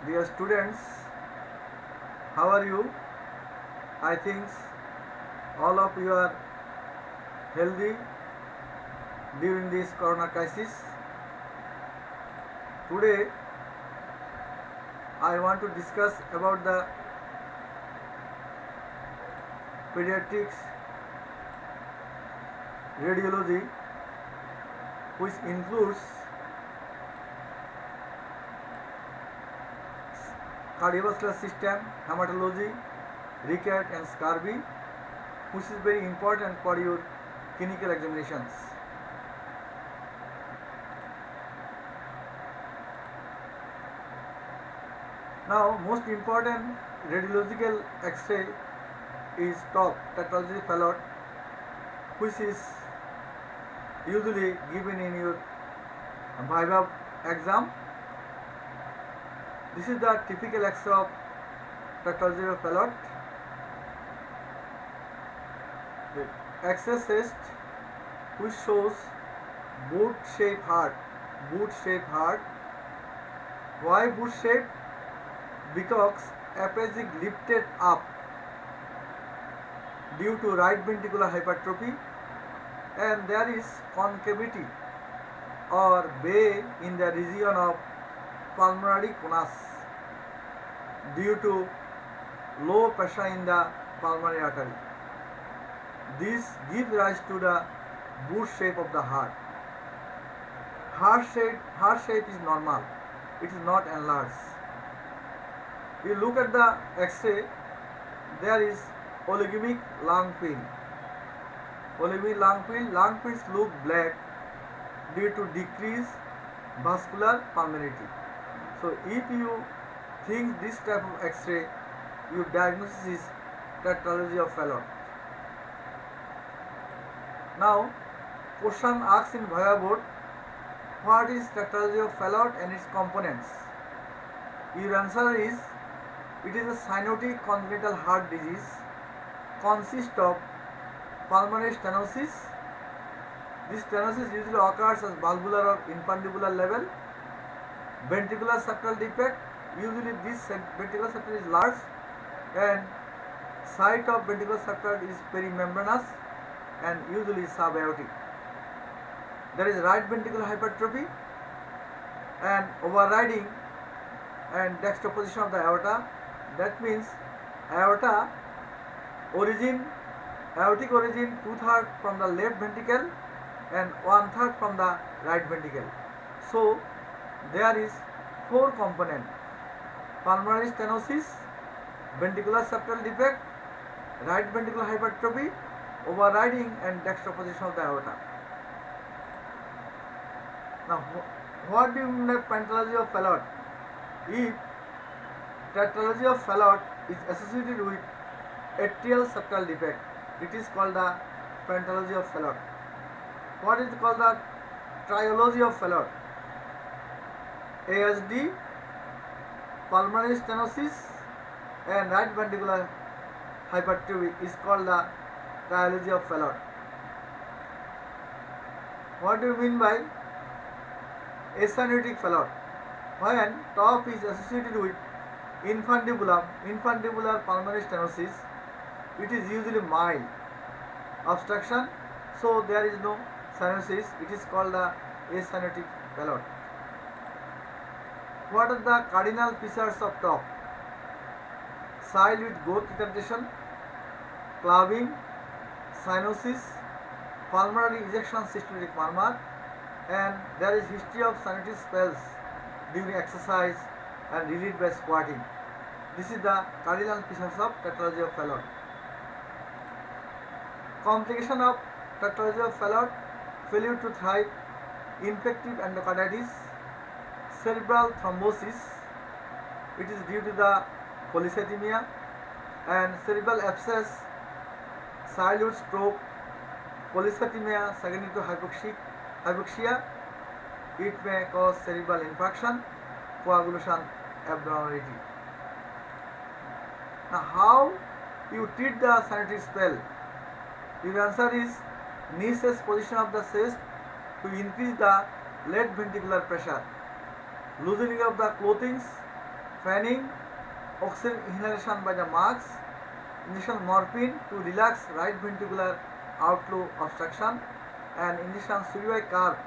Dear students, how are you? I think all of you are healthy during this corona crisis. Today I want to discuss about the pediatrics radiology, which includes cardiovascular system, hematology, ricket and scurvy, which is very important for your clinical examinations. Now, most important radiological X-ray is top tetralogy fallot, which is usually given in your Viva exam. This is the typical X-ray of tetralogy fallot. The X-ray test which shows boot-shaped heart. Why boot-shaped? Because aphasia lifted up due to right ventricular hypertrophy, and there is concavity or bay in the region of pulmonary conus due to low pressure in the pulmonary artery. This gives rise to the boot shape of the heart. Heart shape is normal. It is not enlarged. You look at the X-ray, there is oligemic lung field. Lung fields look black due to decreased vascular permeability. So if you think this type of X-ray, your diagnosis is tetralogy of fallot. Now, question asked in Viva board, what is tetralogy of fallot and its components? Your answer is, it is a cyanotic congenital heart disease, consists of pulmonary stenosis. This stenosis usually occurs as valvular or infundibular level. Ventricular septal defect, usually this ventricular septal is large and site of ventricular septal is perimembranous and usually subaortic. There is right ventricular hypertrophy and overriding and juxtaposition of the aorta. That means aortic origin 2/3 from the left ventricle and 1/3 from the right ventricle. So there is 4 components: pulmonary stenosis, ventricular septal defect, right ventricular hypertrophy, overriding and juxtaposition of the aorta. Now, what do you mean by pentalogy of fallot? If tetralogy of fallot is associated with atrial septal defect, it is called the pentalogy of fallot. What is called the triology of fallot? ASD, pulmonary stenosis and right ventricular hypertrophy is called the triology of fallot. What do you mean by acyanotic fallot? When top is associated with infundibular pulmonary stenosis, it is usually mild obstruction, so there is no cyanosis. It is called the acyanotic fallot. What are the cardinal features of top? Side with growth retardation, clubbing, cyanosis, pulmonary ejection systolic murmur, and there is history of cyanotic spells during exercise and relieved by squatting. This is the cardinal features of tetralogy of fallot. Complication of tetralogy of fallot: failure to thrive, infective endocarditis, cerebral thrombosis, it is due to the polycythemia, and cerebral abscess, childhood stroke, polycythemia secondary to hypoxia, it may cause cerebral infarction, coagulation abnormality. Now, how you treat the cyanotic spell? Your answer is Nice's position of the chest to increase the left ventricular pressure, loosening of the clothings, fanning, oxygen inhalation by the mask, injection morphine to relax right ventricular outflow obstruction, and injection Suliway curve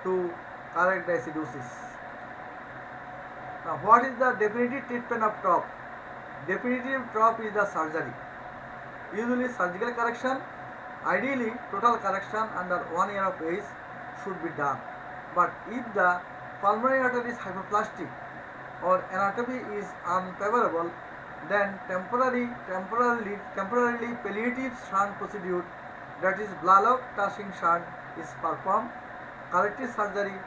to correct the acidosis. Now, what is the definitive treatment of TROP? Definitive TROP is the surgery. Usually surgical correction, ideally total correction under 1 year of age should be done. But if the pulmonary artery is hypoplastic or anatomy is unfavorable, then temporarily palliative shunt procedure, that is Blalock touching shunt, is performed. Corrective surgery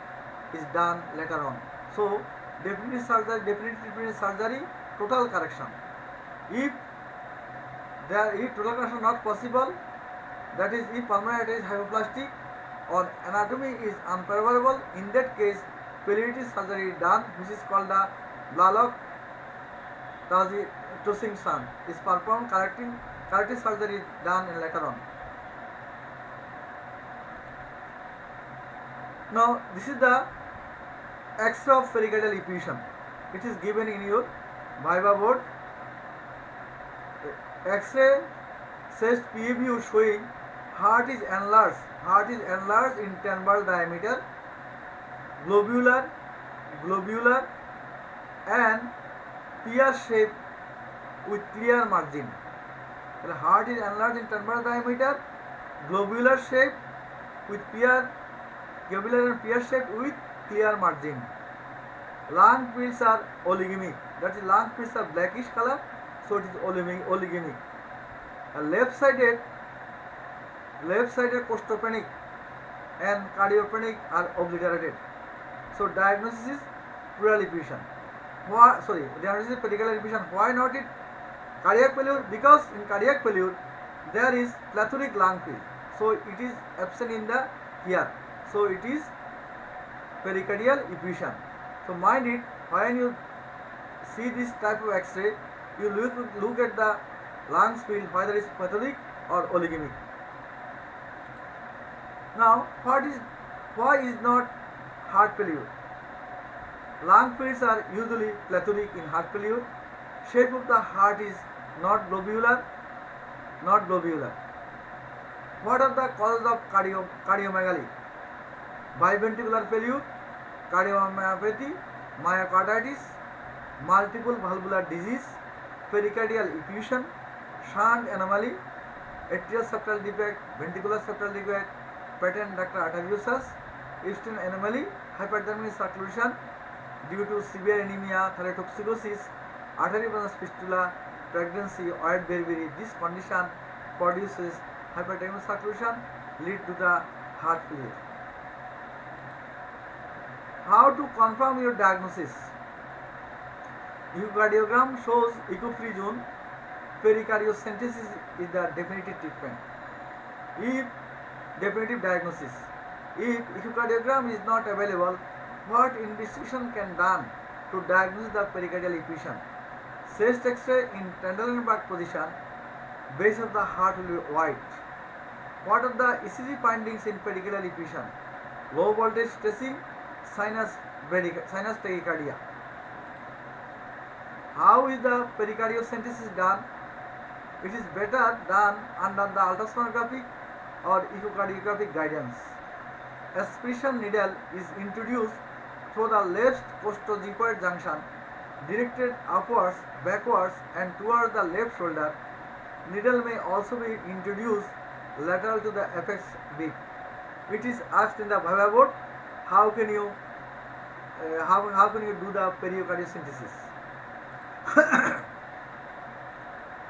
is done later on. So definitive treatment is surgery, total correction. If total correction not possible, that is if pulmonary artery is hypoplastic or anatomy is unfavorable, in that case palliative surgery is done, which is called the Blalock touching shunt is performed. Corrective surgery is done later on. Now this is the X-ray of pericardial effusion. It is given in your Viva board. X-ray chest PVU showing heart is enlarged in 10 bar diameter, globular and pear shape with clear margin. The heart is enlarged in 10 bar diameter, globular shape with globular and pear shape with clear margin. Lung fields are oligemic. That is, lung fields are blackish color, so it is oligemic. Left-sided costopenic and cardiopenic are obliterated. So diagnosis is pleural effusion. Diagnosis is pericardial effusion. Why not it cardiac failure? Because in cardiac failure there is plethoric lung field, so it is absent in the here. So it is pericardial effusion. So mind it, when you see this type of X-ray, you look at the lungs field whether it is plethoric or oligemic. Now, why is not heart failure? Lung fields are usually plethoric in heart failure. Shape of the heart is not globular. What are the causes of cardiomegaly? Biventricular failure, cardiomyopathy, myocarditis, multiple valvular disease, pericardial effusion, shunt anomaly, atrial septal defect, ventricular septal defect, patent ductal arteriosus, Epstein anomaly, hyperthermic circulation due to severe anemia, thyrotoxicosis, arteriovenous fistula, pregnancy, white beriberi. This condition produces hyperthermic circulation, lead to the heart failure. How to confirm your diagnosis? Echocardiogram shows echo-free zone. Pericardiocentesis is the definitive treatment. Definitive diagnosis. If echocardiogram is not available, what investigation can done to diagnose the pericardial effusion? Chest X-ray in Trendelenburg position, base of the heart will be white. What are the ECG findings in pericardial effusion? Low voltage stressing, sinus tachycardia. How is the pericardiocentesis done? It is better done under the ultrasonographic or echocardiographic guidance. Aspiration needle is introduced through the left costogypoid junction, directed upwards, backwards and towards the left shoulder. Needle may also be introduced lateral to the apex beak. It is asked in the Viva board, how can you do the pericardiocentesis?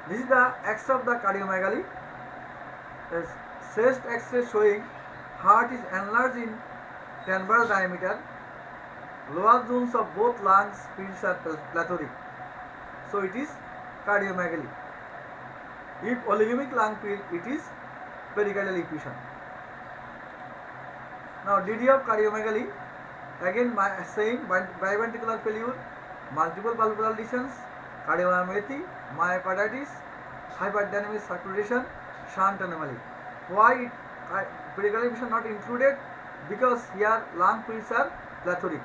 This is the X of the cardiomegaly. Chest X-ray showing heart is enlarged in 10 bar diameter. Lower zones of both lungs fields are plethoric. So it is cardiomegaly. If oligemic lung field, it is pericardial effusion. Now DD of cardiomegaly, again saying biventricular failure, multiple valvular lesions, cardiomyopathy, myocarditis, hyperdynamic circulation, shunt anomaly. Why pericardial effusion not included? Because here lung fields are plethoric.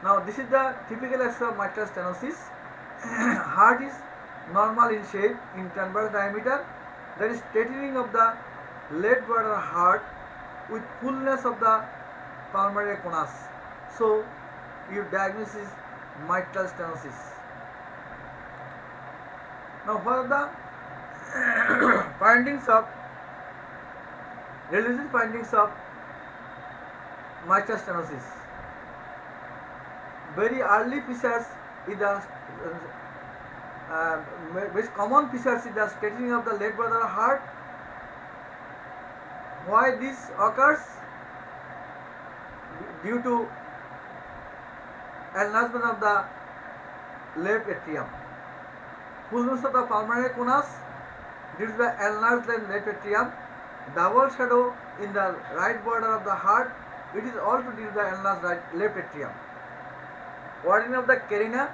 Now this is the typical X-ray of mitral stenosis. Heart is normal in shape in transverse diameter. There is straightening of the left border heart with fullness of the pulmonary conus. So your diagnosis is mitral stenosis. Now what are the findings of radiologic findings of mitral stenosis? Very early features is the very common features is the straightening of the left border heart. Why this occurs? Due to enlargement of the left atrium. Fullness of the pulmonary conus due to the enlarged left atrium. Double shadow in the right border of the heart. It is also due to the enlarged left atrium. Widening of the carina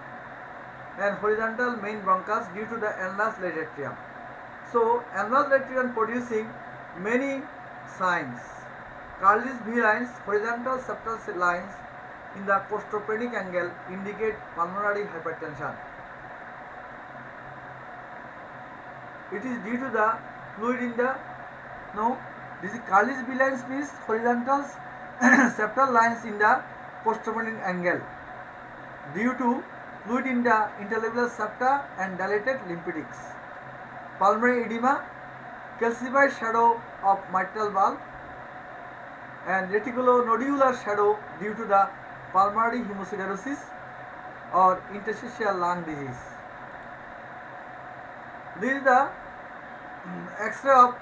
and horizontal main bronchus due to the enlarged left atrium. So enlarged left atrium producing many signs. Carlis V lines, horizontal septal lines in the costophrenic angle indicate pulmonary hypertension. It is due to the fluid in the this is Carlis V lines means horizontal septal lines in the costophrenic angle due to fluid in the interlabial septa and dilated lymphatics. Pulmonary edema, calcified shadow of mitral valve and reticulonodular shadow due to the pulmonary hemosiderosis or interstitial lung disease. This is the X-ray of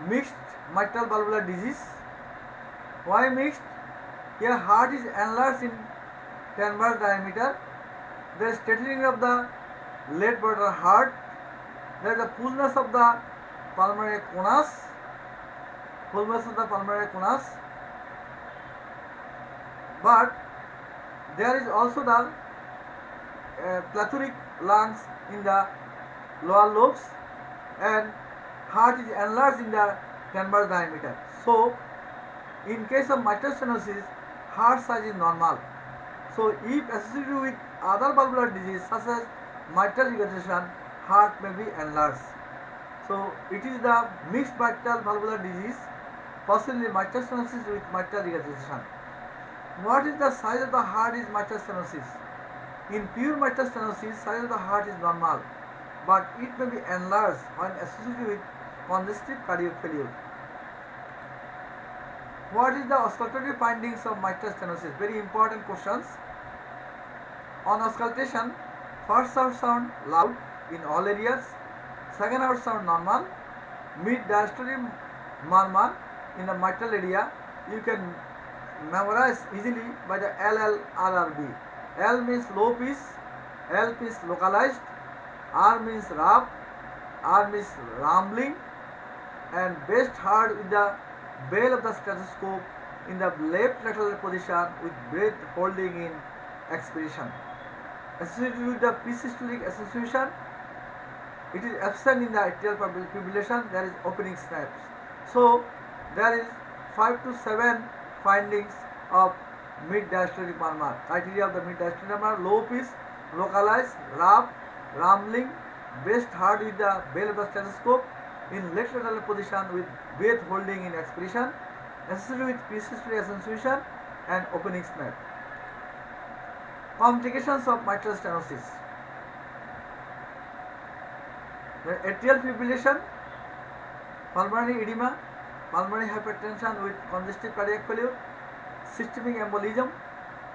mixed mitral valvular disease. Why mixed? Here heart is enlarged in transverse diameter. There is straightening of the left border heart. There is a fullness of the pulmonary conus. But there is also the plethoric lungs in the lower lobes and heart is enlarged in the transverse diameter. So in case of mitral stenosis, heart size is normal. So if associated with other valvular disease such as mitral regurgitation, heart may be enlarged. So it is the mixed mitral valvular disease, possibly mitral stenosis with mitral regurgitation. What is the size of the heart is mitral stenosis? In pure mitral stenosis, size of the heart is normal, but it may be enlarged when associated with congestive cardiac failure. What is the auscultatory findings of mitral stenosis? Very important questions. On auscultation, first out sound loud in all areas, second out sound normal, mid diastolic murmur in the mitral area. You can memorize easily by the LLRRB. L means low pitch, L means localized, R means rough, R means rumbling, and best heard with the bell of the stethoscope in the left lateral position with breath holding in expiration. Associated with the pre-systolic association, it is absent in the atrial fibrillation. There is opening snaps. So there is 5 to 7 findings of mid diastolic murmur. Criteria of the mid diastolic murmur: low pitch, localized, rough, rumbling, best heard with the bell of the stethoscope in left lateral position with breath holding in expiration, associated with pre-systolic association and opening snap. Complications of mitral stenosis: the atrial fibrillation, pulmonary edema, pulmonary hypertension with congestive cardiac failure, systemic embolism,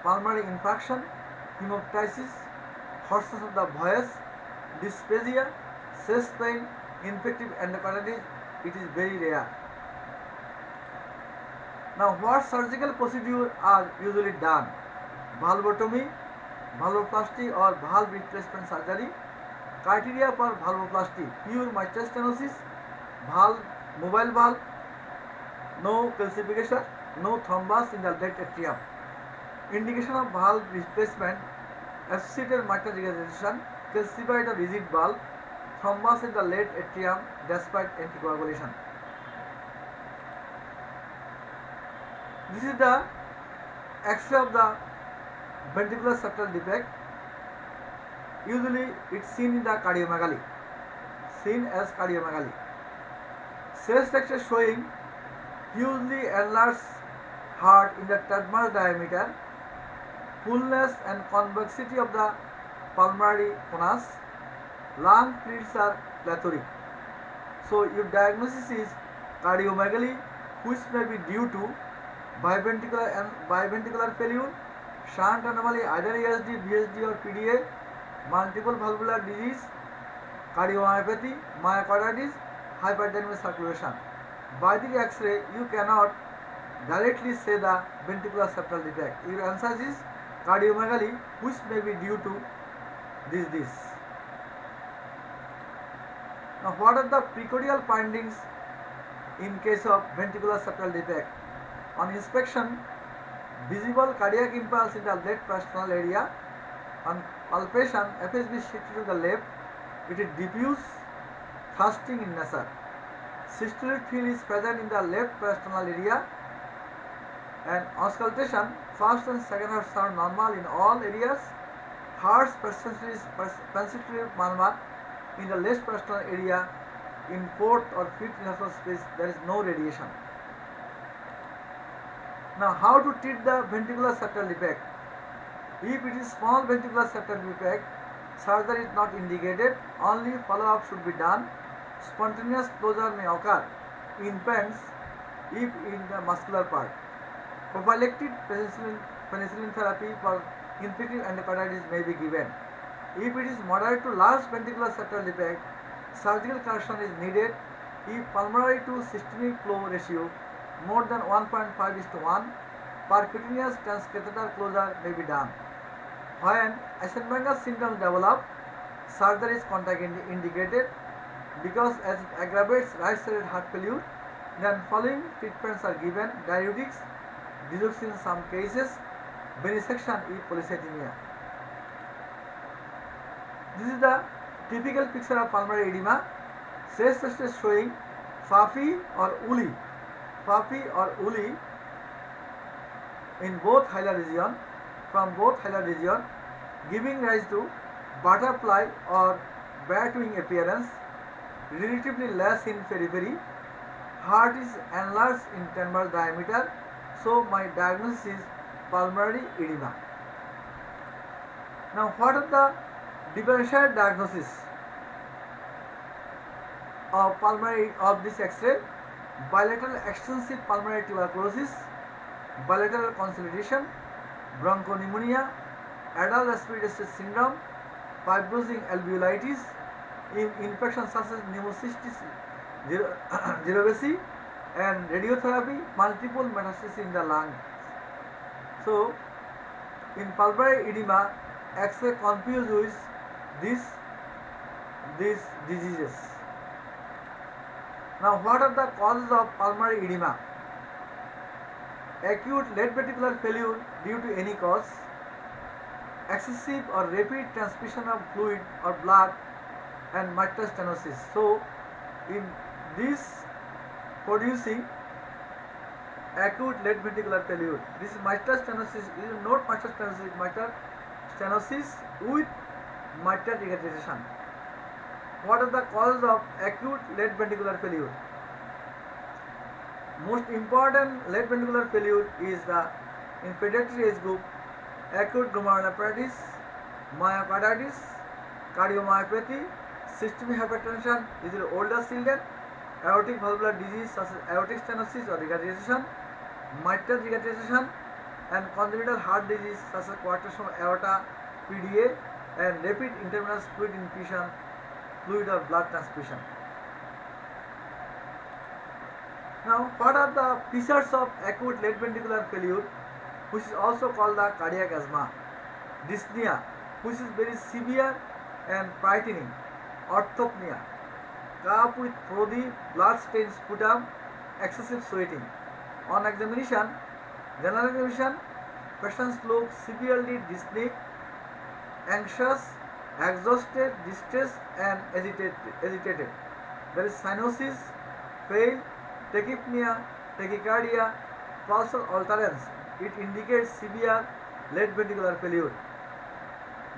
pulmonary infarction, hemoptysis, hoarseness of the voice, dysphagia, chest pain, infective endocarditis. It is very rare. Now, what surgical procedures are usually done? Valvotomy, valvoplasty or valve replacement surgery. Criteria for valvoplasty: pure mitral stenosis, valve, mobile valve, no calcification, no thrombus in the left atrium. Indication of valve replacement: associated mitral regurgitation, calcified or rigid valve, thrombus in the left atrium despite anticoagulation. This is the X-ray of the ventricular septal defect. Usually it's seen in the cardiomegaly, seen as cardiomegaly. Cell structure showing hugely enlarged heart in the transverse diameter, fullness and convexity of the pulmonary conus, lung fluids are plethoric. So your diagnosis is cardiomegaly, which may be due to biventricular failure, shunt anomaly, either ESD, VSD or PDA, multiple valvular disease, cardiomyopathy, myocarditis, hyperdynamic circulation. By the X-ray, you cannot directly say the ventricular septal defect. Your answer is cardiomegaly, which may be due to this. Now, what are the precordial findings in case of ventricular septal defect? On inspection, visible cardiac impulse in the left pasternal area. On palpation, FSB shifted to the left. It is diffuse, thrusting in nature. Systolic field is present in the left pasternal area. And auscultation, first and second hearts are normal in all areas. Heart's percentage murmur in the left pasternal area. In fourth or fifth nasal space, there is no radiation. Now, how to treat the ventricular septal defect? If it is small ventricular septal defect, surgery is not indicated. Only follow-up should be done. Spontaneous closure may occur in infants if in the muscular part. Prophylactic penicillin therapy for infective endocarditis may be given. If it is moderate to large ventricular septal defect, surgical correction is needed. If pulmonary to systemic flow ratio more than 1.5:1, percutaneous transcatheter closure may be done. When Eisenmenger symptoms develop, surgery is contraindicated because as it aggravates right-sided heart failure, then following treatments are given: diuretics, digoxin in some cases, venesection if polycythemia. This is the typical picture of pulmonary edema. Cell structure showing puffy or woolly in both hilar region, from both hilar region, giving rise to butterfly or bat wing appearance, relatively less in periphery. Heart is enlarged in transverse diameter, so my diagnosis is pulmonary edema. Now, what are the differential diagnosis of pulmonary of this X-ray? Bilateral extensive pulmonary tuberculosis, bilateral consolidation, bronchopneumonia, adult respiratory distress syndrome, fibrosing alveolitis, infections such as pneumocystis jirovecii, and radiotherapy, multiple metastases in the lung. So, in pulmonary edema, X-ray confused with these diseases. Now, what are the causes of pulmonary edema? Acute left ventricular failure due to any cause, excessive or rapid transmission of fluid or blood, and mitral stenosis. So, in this producing acute left ventricular failure, this is mitral stenosis. This is not mitral stenosis, mitral stenosis with mitral regurgitation. What are the causes of acute left ventricular failure? Most important left ventricular failure is the in pediatric age group: acute glomerulonephritis, myocarditis, cardiomyopathy, systemic hypertension is in older children, aortic valvular disease such as aortic stenosis or regurgitation, mitral regurgitation, and congenital heart disease such as quadratum aorta, PDA, and rapid intravenous fluid infusion, fluid or blood transfusion. Now, what are the features of acute left ventricular failure, which is also called the cardiac asthma? Dyspnea, which is very severe and frightening. Orthopnea, cough with frothy, blood-stained sputum, excessive sweating. On examination, general examination, patients look severely dyspneic, anxious, exhausted, distressed, and agitated. There is cyanosis, fail, tachypnea, tachycardia, pulsal alterance. It indicates severe left ventricular failure.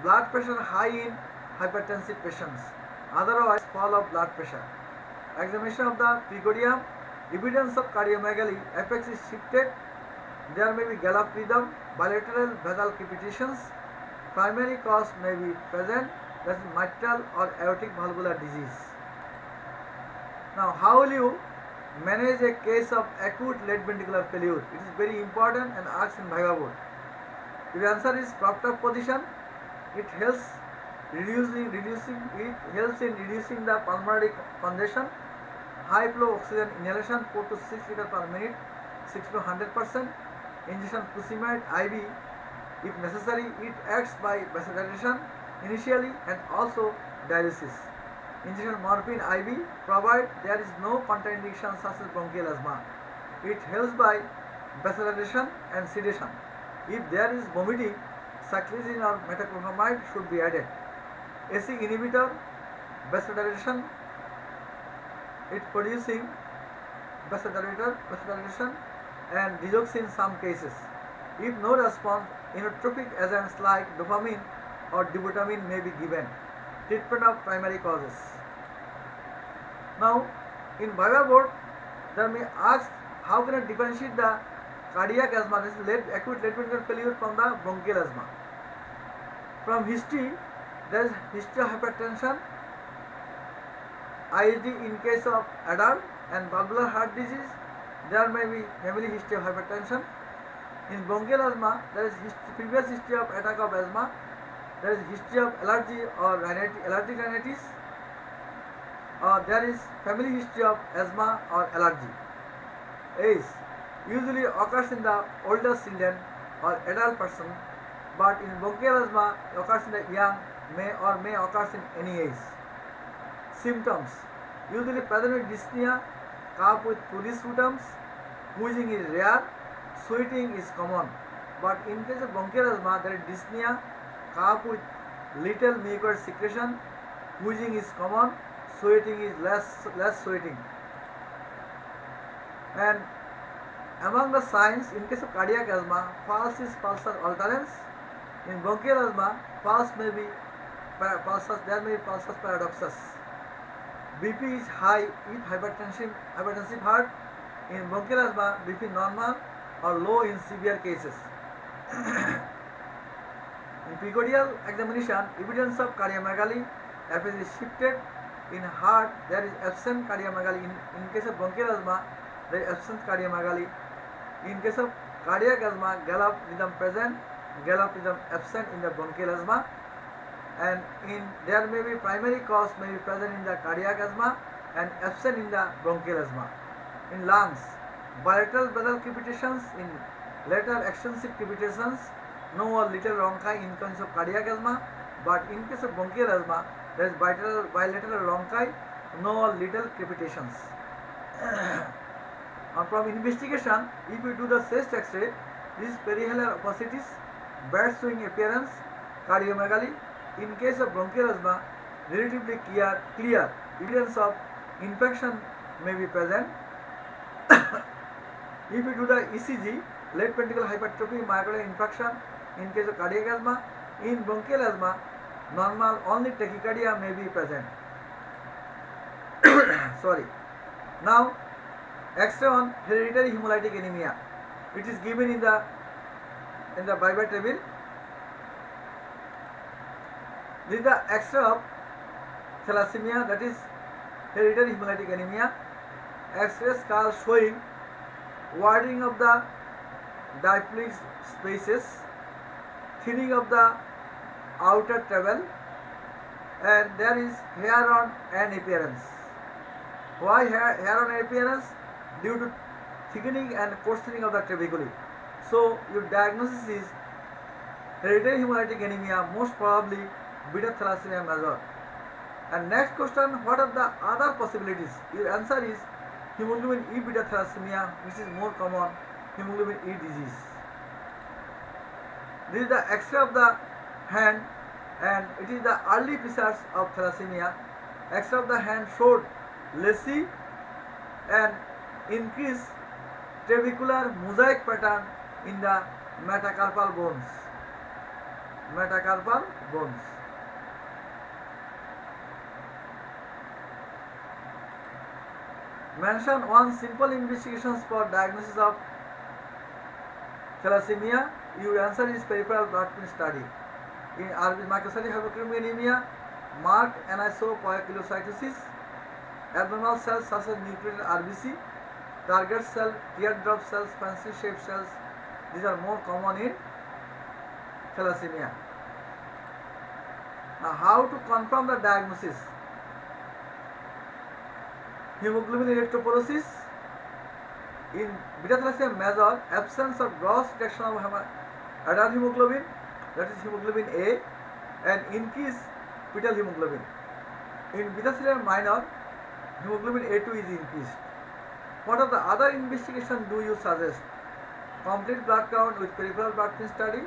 Blood pressure high in hypertensive patients, otherwise fall of blood pressure. Examination of the precordium, evidence of cardiomegaly, apex is shifted, there may be gallop rhythm, bilateral basal crepitations, primary cause may be present, that is mitral or aortic valvular disease. Now, how will you manage a case of acute left ventricular failure? It is very important and asked in Viva board. Your answer is propped up position. It helps in reducing the pulmonary congestion. High flow oxygen inhalation 4 to 6 liters per minute, 6 to 100%. Injection fusimide IV if necessary. It acts by vasodilation initially and also dialysis. Injection morphine IV provided there is no contraindication such as bronchial asthma. It helps by vasodilation and sedation. If there is vomiting, cyclizine or metoclopramide should be added. AC inhibitor, vasodilation, it producing vasodilation and digoxin in some cases. If no response, inotropic agents like dopamine or dobutamine may be given. Treatment of primary causes. Now, in Viva board, they may ask how can I differentiate the cardiac asthma, this is acute left ventricular failure from the bronchial asthma. From history, there is history of hypertension, ISD in case of adult, and valvular heart disease. There may be family history of hypertension. In bronchial asthma, there is previous history of attack of asthma. There is history of allergy or allergic rhinitis. There is family history of asthma or allergy. Age usually occurs in the older children or adult person, but in bronchial asthma occurs in the young, may occurs in any age. Symptoms usually present with dyspnea, cough with police sputum, wheezing is rare, sweating is common. But in case of bronchial asthma, there is dyspnea, cough with little mucus secretion, wheezing is common, sweating is less sweating. And among the signs, in case of cardiac asthma, pulse is pulsar alternance. In bronchial asthma, pulse may be there may be pulsus paradoxus. BP is high if hypertensive heart. In bronchial asthma, BP normal or low in severe cases. In precordial examination, evidence of cardiomegaly, apex is shifted. In heart, there is absent cardiomegaly. In case of bronchial asthma, there is absent cardiomegaly. In case of cardiac asthma, gallop rhythm present, gallop rhythm absent in the bronchial asthma. And there may be primary cause may be present in the cardiac asthma and absent in the bronchial asthma. In lungs, bilateral basal crepitations, in lateral extensive crepitations, no or little rhonchi in case of cardiac asthma, but in case of bronchial asthma, there is bilateral rhonchi, no or little crepitations. From investigation, if we do the chest X-ray, this is perihilar oppositis, bad swing appearance, cardiomegaly. In case of bronchial asthma, relatively clear evidence of infection may be present. If we do the ECG, left ventricular hypertrophy, myocardial infarction. In case of cardiac asthma, in bronchial asthma, normal only tachycardia may be present. Sorry. Now, X-ray on hereditary hemolytic anemia. It is given in the Viva table. This is the X-ray of thalassemia, that is hereditary hemolytic anemia. X-ray skull showing widening of the diploid spaces, thinning of the outer travel, and there is hair on an appearance. Why hair on appearance? Due to thickening and coarsening of the trabeculae. So your diagnosis is hereditary hemolytic anemia, most probably beta thalassemia major. And next question, what are the other possibilities? Your answer is hemoglobin E beta thalassemia, which is more common, hemoglobin E disease. This is the X-ray of the hand, and it is the early features of thalassemia. X-ray of the hand showed lacy and increased trabecular mosaic pattern in the metacarpal bones. metacarpal bones. Mention one simple investigations for diagnosis of thalassemia. Your answer is peripheral blood print study. In microcytic hypochromic anemia, marked anisopoikilocytosis, abnormal cells such as nucleated RBC, target cell, teardrop cells, fancy shaped cells. These are more common in thalassemia. Now, how to confirm the diagnosis? Hemoglobin electrophoresis. In beta thalassemia major, absence of gross detection of adult hemoglobin, that is hemoglobin A, and increased fetal hemoglobin. In beta thalassemia minor, hemoglobin A2 is increased. What are the other investigations do you suggest? Complete blood count with peripheral blood print study,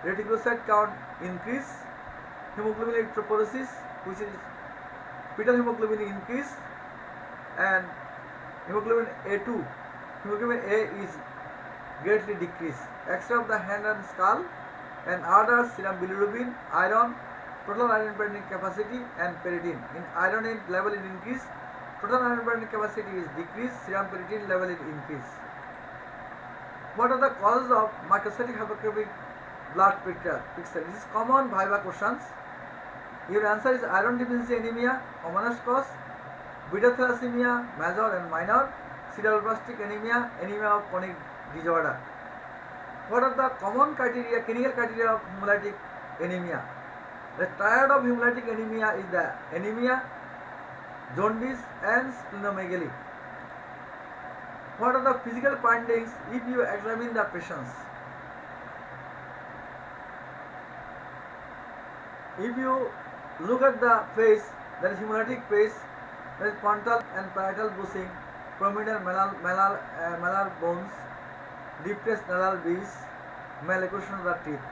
reticulocyte count increase, hemoglobin electrophoresis, which is fetal hemoglobin increase, and hemoglobin A2, hemoglobin A is greatly decreased. X-ray of the hand and skull, and other serum bilirubin, iron, total iron binding capacity, and ferritin. In iron level is increased, total iron binding capacity is decreased, serum ferritin level is increased. What are the causes of microcytic hypochromic blood picture? This is common viva questions. Your answer is iron deficiency anemia, commonest cause, beta thalassemia, major and minor, sideroblastic anemia, anemia of chronic disorder. What are the common criteria, clinical criteria of hemolytic anemia? The triad of hemolytic anemia is the anemia, jaundice, and splenomegaly. What are the physical findings if you examine the patients? If you look at the face, there is hemolytic face, there is frontal and parietal bushing, prominent malar bones, depressed nasal beads, malocclusion of the teeth.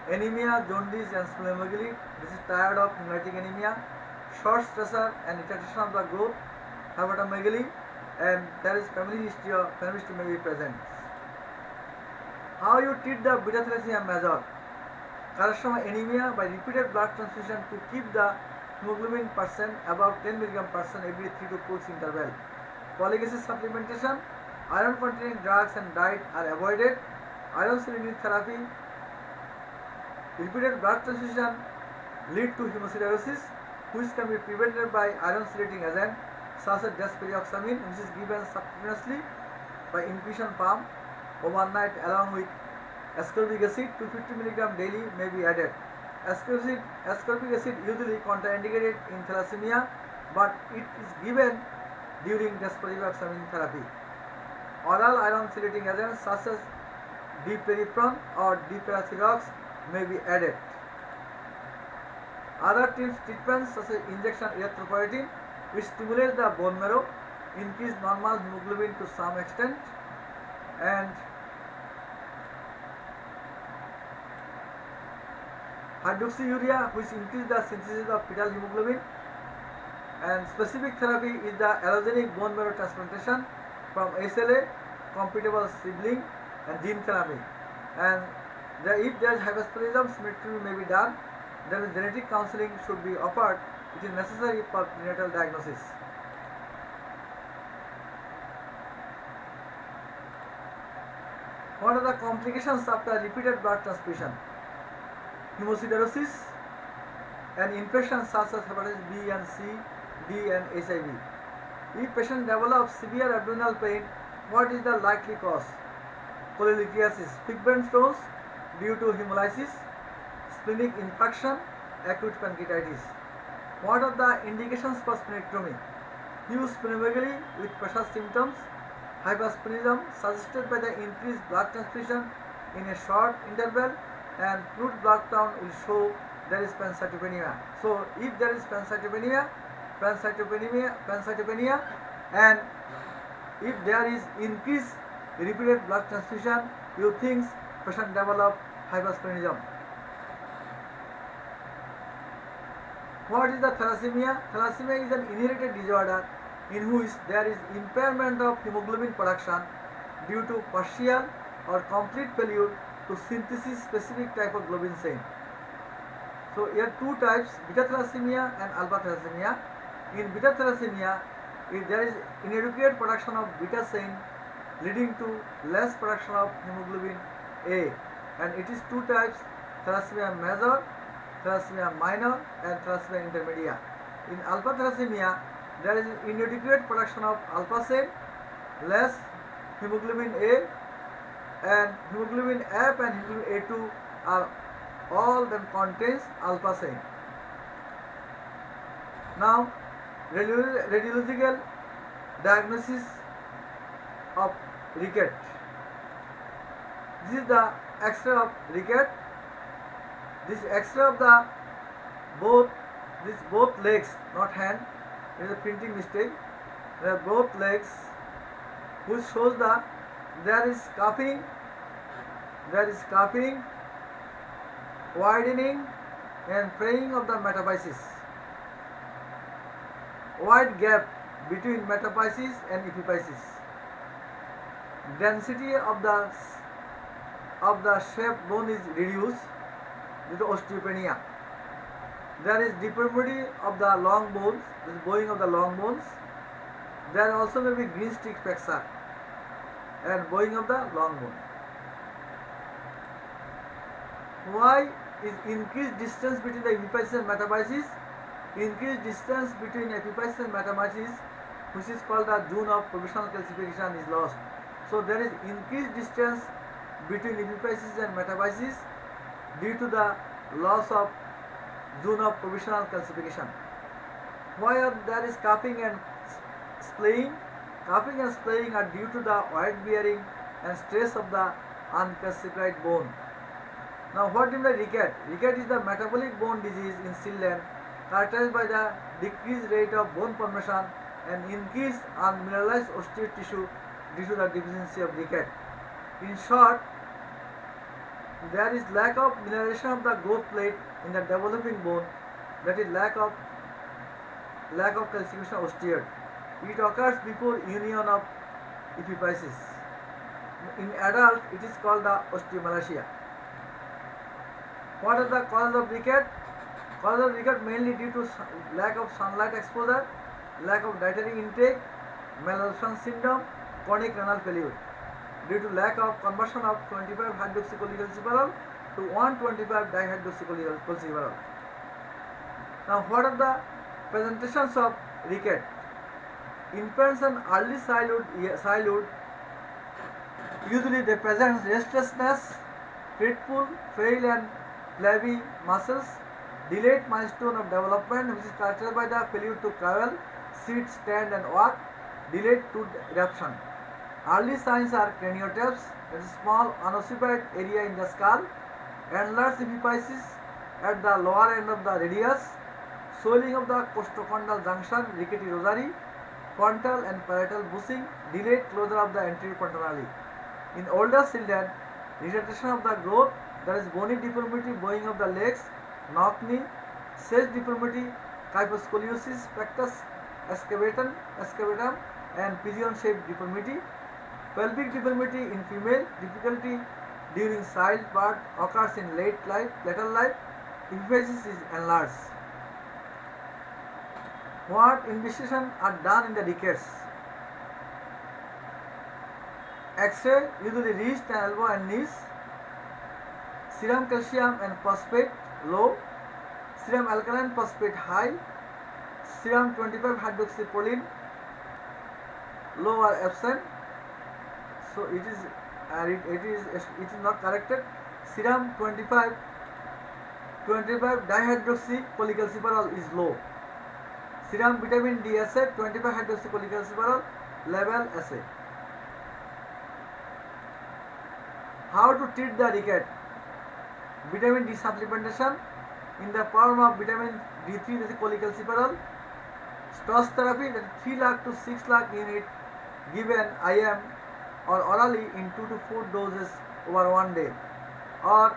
Anemia, jaundice, and splenomegaly. This is triad of hemolytic anemia. Short stature and retardation of the growth, hepatomegaly, and there is family history may be present. How you treat the beta thalassemia major? Correction of anemia by repeated blood transfusion to keep the hemoglobin percent above 10 mg percent every 3 to 4 weeks interval. Folic acid supplementation, iron containing drugs and diet are avoided. Iron cylindric therapy, repeated blood transfusion lead to hemosiderosis, which can be prevented by iron chelating agent such as desperioxamine, which is given subcutaneously by infusion pump overnight along with ascorbic acid. 250 mg daily may be added. Ascorbic acid usually contraindicated in thalassemia, but it is given during desperioxamine therapy. Oral iron chelating agents such as diperipron or diperasirox may be added. Other treatments such as injection erythropoietin, which stimulates the bone marrow, increase normal hemoglobin to some extent, and hydroxyurea, which increase the synthesis of fetal hemoglobin. And specific therapy is the allogenic bone marrow transplantation from SLA, compatible sibling, and gene therapy. And if there is hypersplenism, symmetry may be done. Then genetic counseling should be offered. It is necessary for prenatal diagnosis. What are the complications after repeated blood transfusion? Hemosiderosis and infections such as hepatitis B and C, D and HIV. If patient develops severe abdominal pain, what is the likely cause? Cholelithiasis, pigment stones due to hemolysis, splenic infection, acute pancreatitis. What are the indications for splenectomy? Huge splenomegaly with pressure symptoms, hypersplenism suggested by the increased blood transfusion in a short interval, and fluid blood count will show there is pancytopenia. So, if there is pancytopenia, and if there is increased repeated blood transfusion, you think patient develop hypersplenism. What is the thalassemia? Thalassemia is an inherited disorder in which there is impairment of hemoglobin production due to partial or complete failure to synthesis specific type of globin chain. So here are two types, beta thalassemia and alpha thalassemia. In beta thalassemia, if there is inadequate production of beta chain leading to less production of hemoglobin A, and it is two types, thalassemia major, thalassemia minor and thalassemia intermedia. In alpha thalassemia, there is inadequate production of alpha chain, less hemoglobin A, and hemoglobin F and hemoglobin A2 are all that contains alpha chain. Now, radiological diagnosis of ricket. This is the X-ray of ricket. This X-ray of the both legs, not hand. It is a printing mistake. There are both legs, which shows that there is cupping, widening and fraying of the metaphysis. Wide gap between metaphysis and epiphysis. Density of the shape bone is reduced due to osteopenia. There is deformity of the long bones, this is bowing of the long bones. There also may be green stick fracture and bowing of the long bone. Why is increased distance between the epiphysis and metaphysis? Increased distance between epiphysis and metaphysis, which is called the zone of provisional calcification, is lost. So there is increased distance between epiphysis and metaphysis due to the loss of zone of provisional calcification. Why there is cupping and splaying? Cupping and splaying are due to the weight bearing and stress of the uncalcified bone. Now what is the ricket? Ricket is the metabolic bone disease in children characterized by the decreased rate of bone formation and increased unmineralized osteoid tissue due to the deficiency of ricket. In short, there is lack of mineralization of the growth plate in the developing bone, that is lack of calcification of osteoid. It occurs before union of epiphysis. In adult, it is called the osteomalacia. What are the causes of ricket? Causes of ricket mainly due to lack of sunlight exposure, lack of dietary intake, malabsorption syndrome, chronic renal failure. Due to lack of conversion of 25 hydroxycholecalciferol to 125 dihydroxycholecalciferol. Now what are the presentations of ricket? Infants and early childhood usually they present restlessness, fretful, frail and flabby muscles, delayed milestone of development which is characterized by the failure to travel, sit, stand and walk, delayed tooth eruption. Early signs are craniotabes, that is small unoccupied area in the skull, enlarged epiphysis at the lower end of the radius, swelling of the costochondral junction, rickety rosary, frontal and parietal bushing, delayed closure of the anterior frontally. In older children, retardation of the growth, there is bony deformity, bowing of the legs, knock knee, sage deformity, kyphoscoliosis, pectus excavatum and pigeon-shaped deformity. Pelvic deformity in female, difficulty during childbirth occurs in later life, epiphysis is enlarged. What investigations are done in the rickets? X-ray, usually wrist and elbow and knees. Serum calcium and phosphate low. Serum alkaline phosphate high. Serum 25 hydroxyproline low or absent. So it is not corrected. Serum 25 dihydroxycholecalciferol is low. Serum vitamin D assay 25 hydroxycholecalciferol level assay. How to treat the ricket? Vitamin D supplementation in the form of vitamin D3, that is cholecalciferol. Stress therapy, that is 3 lakh to 6 lakh unit given IM or orally in 2 to 4 doses over 1 day, or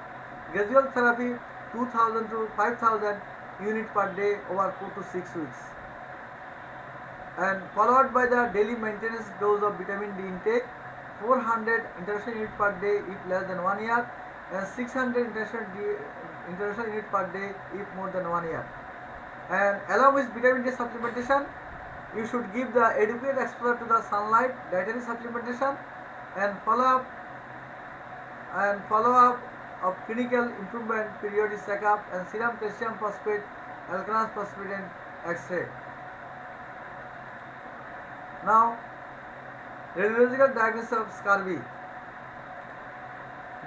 gradual therapy 2000 to 5000 unit per day over 4 to 6 weeks, and followed by the daily maintenance dose of vitamin D intake 400 international unit per day if less than 1 year, and 600 international unit per day if more than 1 year. And along with vitamin D supplementation, you should give the adequate exposure to the sunlight, dietary supplementation, and follow up of clinical improvement, periodic checkup, and serum calcium phosphate, alkaline phosphate, and X-ray. Now, radiological diagnosis of scurvy.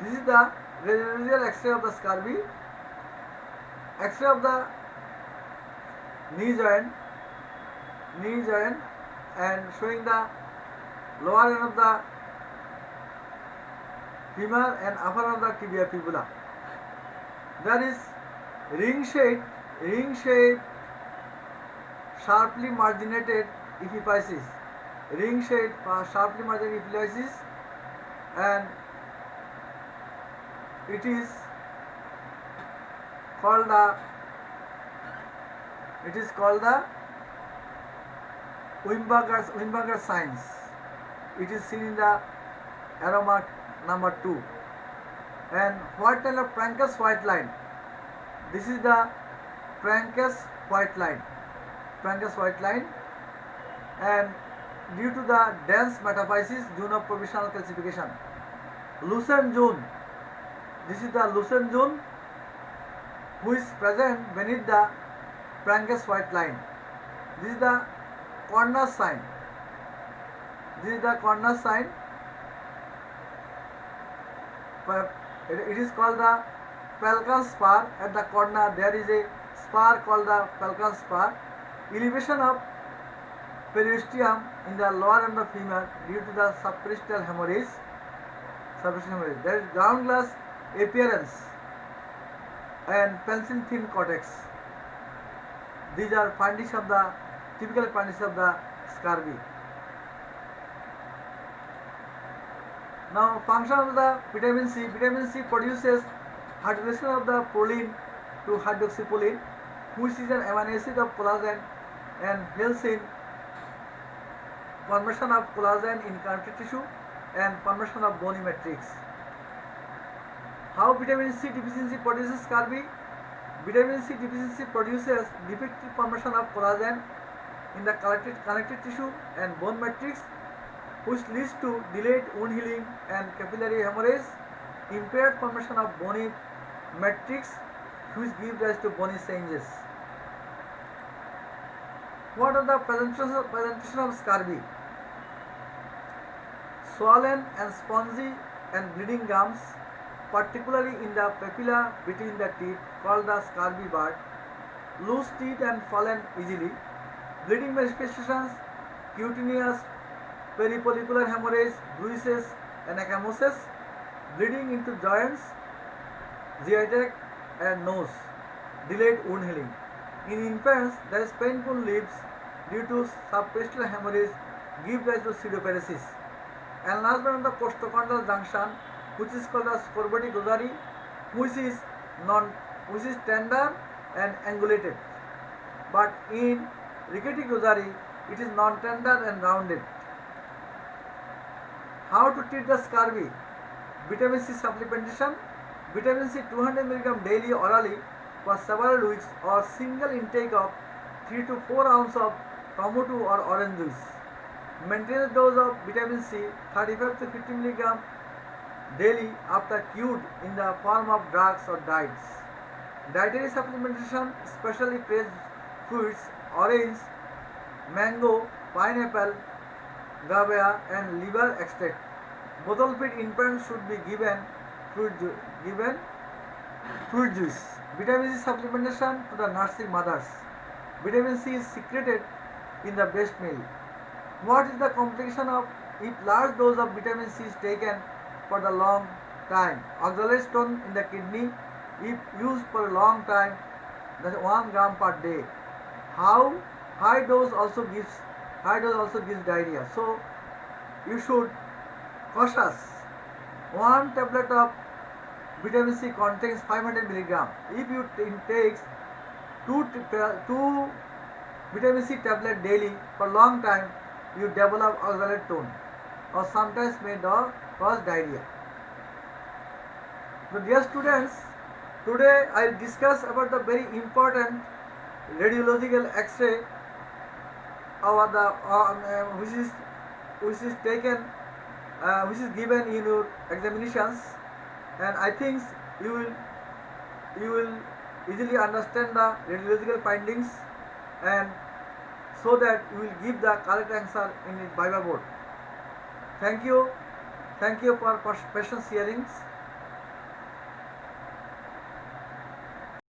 This is the radiological X-ray of the scurvy. X-ray of the knee joint, and showing the lower end of the femur and upper end of the tibia fibula. There is ring shaped, sharply marginated epiphysis. Ring shaped, sharply marginated epiphysis, and it is called the Wimberger signs. It is seen in the arrow mark number 2. And what kind of Prankers white line? This is the Prankers white line. And due to the dense metaphysis, zone of provisional calcification. Lucent zone. This is the lucent zone which is present beneath the Prankers white line. This is the corner sign. It is called the Falcon spar. At the corner there is a spar called the Falcon spar. Elevation of periosteum in the lower end of femur due to the subperiosteal hemorrhage. There is ground glass appearance and pencil thin cortex. These are typical findings of the scurvy. Now, function of the vitamin C. Vitamin C produces hydrolysis of the proline to hydroxyproline, which is an amino acid of collagen, and helps in formation of collagen in connective tissue and formation of bony matrix. How vitamin C deficiency produces scurvy? Vitamin C deficiency produces defective formation of collagen in the connective tissue and bone matrix, which leads to delayed wound healing and capillary hemorrhage, impaired formation of bony matrix, which gives rise to bony changes. What are the presentation of scurvy? Swollen and spongy and bleeding gums, particularly in the papilla between the teeth, called the scurvy bud. Loose teeth and fallen easily. Bleeding manifestations: cutaneous, perifollicular hemorrhage, bruises, and ecchymosis. Bleeding into joints, GI tract, and nose. Delayed wound healing. In infants, there is painful lips due to subperiosteal hemorrhage, give rise to pseudoparesis. Enlargement of the costochondral junction, which is called the scorbutic rosary, which is tender and angulated, but in rickety rosary it is non-tender and rounded. How to treat the scurvy? Vitamin C supplementation. Vitamin C 200 mg daily orally for several weeks, or single intake of 3 to 4 ounces of tomato or orange juice. Maintenance dose of vitamin C 35 to 50 mg daily after cured in the form of drugs or diets. Dietary supplementation, especially fresh fruits, orange, mango, pineapple, guava, and liver extract. Bottle-fed infants should be given fruit juice. Vitamin C supplementation to the nursing mothers. Vitamin C is secreted in the breast milk. What is the complication of if large dose of vitamin C is taken for the long time? Oxalate stone in the kidney, if used for a long time, that 1 gram per day. How? High dose also gives diarrhea. So you should cautious. 1 tablet of vitamin C contains 500 mg. If you take 2 vitamin C tablet daily for long time, you develop oxalate tone, or sometimes may cause diarrhea. So dear students, today I will discuss about the very important radiological X-ray or the which is taken which is given in your examinations, and I think you will you will easily understand the radiological findings, and so that you will give the correct answer in the Viva board. Thank you for patience hearings.